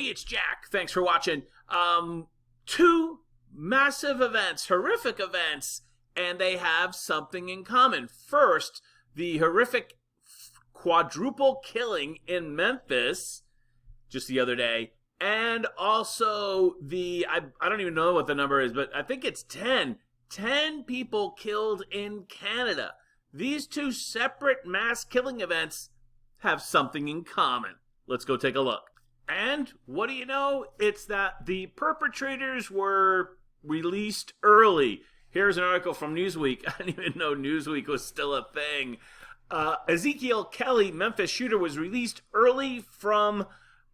everybody, it's Jack. Thanks for watching. Two massive events, horrific events, and they have something in common. First, the horrific quadruple killing in Memphis just the other day, and also I don't even know what the number is, but I think it's 10 people killed in Canada. These two separate mass killing events have something in common. Let's go take a look. And what do you know? It's that the perpetrators were released early. Here's an article from Newsweek. I didn't even know Newsweek was still a thing. Ezekiel Kelly, Memphis shooter, was released early from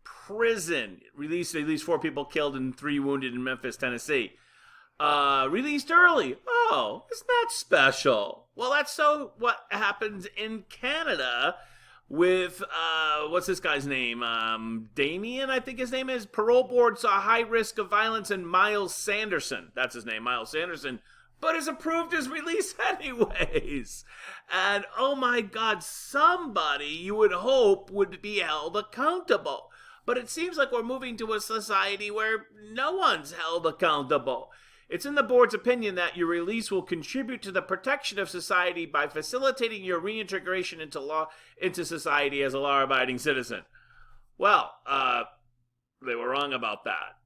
prison. Released at least 4 people killed and 3 wounded in Memphis, Tennessee. Released early. Oh, isn't that special? Well, that's so what happens in Canada with, what's this guy's name? Damien, I think his name is. Parole board saw high risk of violence in Miles Sanderson. That's his name, Miles Sanderson. But is approved his release anyways. And, oh my God, somebody you would hope would be held accountable. But it seems like we're moving to a society where no one's held accountable. It's in the board's opinion that your release will contribute to the protection of society by facilitating your reintegration into society as a law-abiding citizen. Well, they were wrong about that,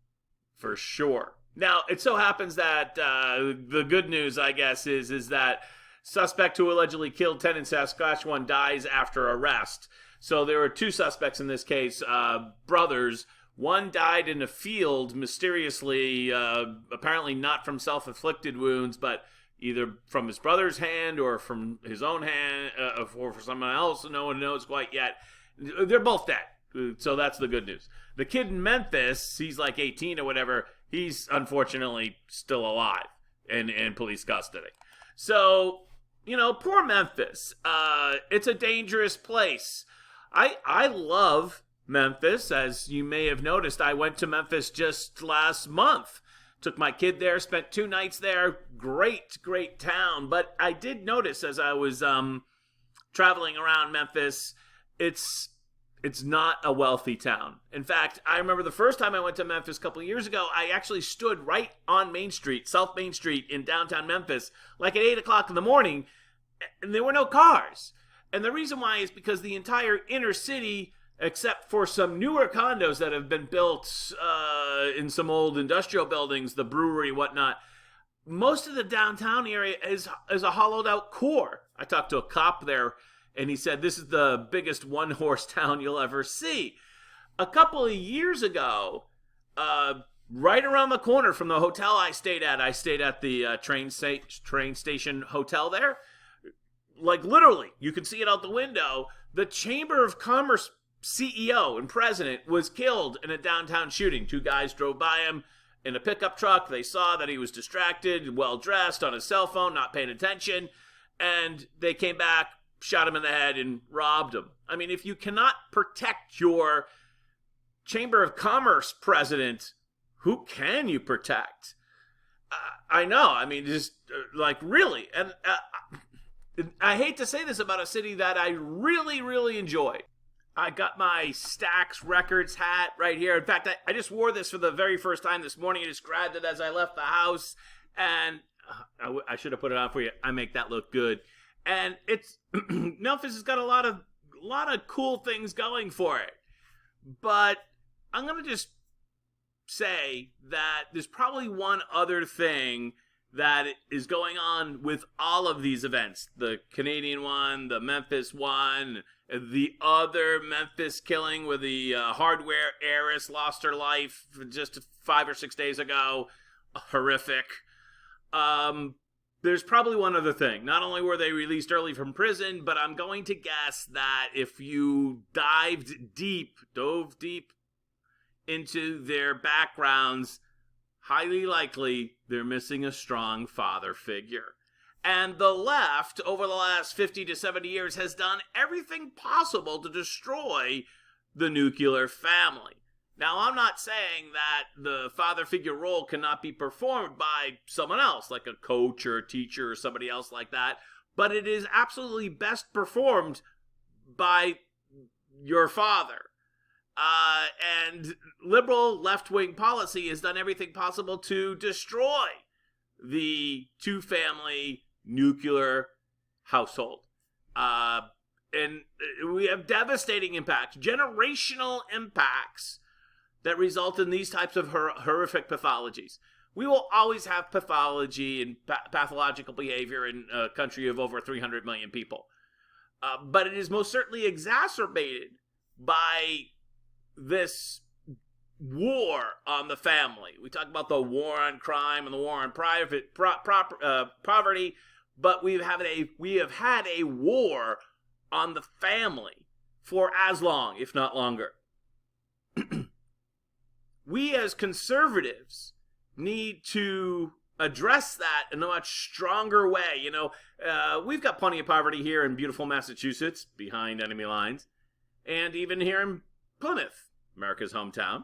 for sure. Now, it so happens that the good news, I guess, is that suspect who allegedly killed 10 in Saskatchewan dies after arrest. So there were 2 suspects in this case, brothers. One died in a field mysteriously, apparently not from self-inflicted wounds, but either from his brother's hand or from his own hand, or for someone else. No one knows quite yet. They're both dead. So that's the good news. The kid in Memphis, he's like 18 or whatever, he's unfortunately still alive and in police custody. So, poor Memphis. It's a dangerous place. I love Memphis. As you may have noticed, I went to Memphis just last month. Took my kid there, spent 2 nights there. Great town. But I did notice as I was traveling around Memphis, it's not a wealthy town. In fact, I remember the first time I went to Memphis a couple of years ago, I actually stood right on Main Street, South Main Street in downtown Memphis, like at 8 o'clock in the morning, and there were no cars. And the reason why is because the entire inner city, except for some newer condos that have been built in some old industrial buildings, the brewery, whatnot, most of the downtown area is a hollowed out core. I talked to a cop there, and he said, this is the biggest one-horse town you'll ever see. A couple of years ago, right around the corner from the hotel I stayed at the train station hotel there. Like, literally, you could see it out the window. The Chamber of Commerce CEO and president was killed in a downtown shooting. 2 guys drove by him in a pickup truck. They saw that he was distracted, well-dressed, on his cell phone, not paying attention, and they came back, shot him in the head, and robbed him. I mean, if you cannot protect your Chamber of Commerce president, who can you protect? I know. I mean, just, really. And I hate to say this about a city that I really enjoy. I got my Stax Records hat right here. In fact, I just wore this for the very first time this morning. I just grabbed it as I left the house, and I should have put it on for you. I make that look good. And it's Memphis has got a lot of cool things going for it. But I'm going to just say that there's probably one other thing that is going on with all of these events. The Canadian one, the Memphis one, the other Memphis killing where the hardware heiress lost her life just 5 or 6 days ago. Horrific. There's probably one other thing. Not only were they released early from prison, but I'm going to guess that if you dove deep into their backgrounds, highly likely they're missing a strong father figure. And the left, over the last 50 to 70 years, has done everything possible to destroy the nuclear family. Now, I'm not saying that the father figure role cannot be performed by someone else, like a coach or a teacher or somebody else like that, but it is absolutely best performed by your father. And liberal left-wing policy has done everything possible to destroy the two-family nuclear household. And we have devastating impacts, generational impacts that result in these types of horrific pathologies. We will always have pathology and pathological behavior in a country of over 300 million people. But it is most certainly exacerbated by this war on the family. We talk about the war on crime and the war on poverty, but we have had a war on the family for as long, if not longer. We as conservatives need to address that in a much stronger way. You know, we've got plenty of poverty here in beautiful Massachusetts, behind enemy lines, and even here in Plymouth, America's hometown.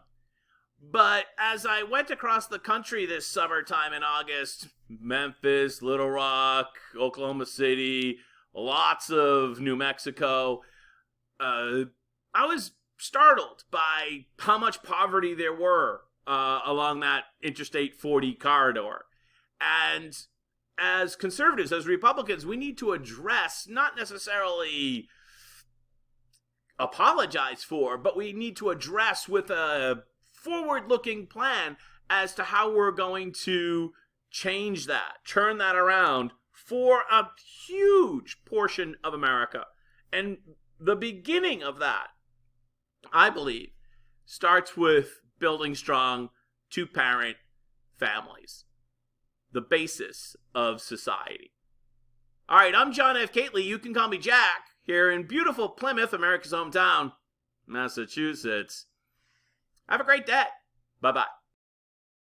But as I went across the country this summertime in August, Memphis, Little Rock, Oklahoma City, lots of New Mexico, I was startled by how much poverty there were along that Interstate 40 corridor. And as conservatives, as Republicans, we need to address, not necessarily apologize for, but we need to address with a forward-looking plan as to how we're going to change that, turn that around for a huge portion of America. And the beginning of that, I believe, starts with building strong two-parent families, the basis of society. All right, I'm John F. Cately. You can call me Jack, here in beautiful Plymouth, America's hometown, Massachusetts. Have a great day. Bye-bye.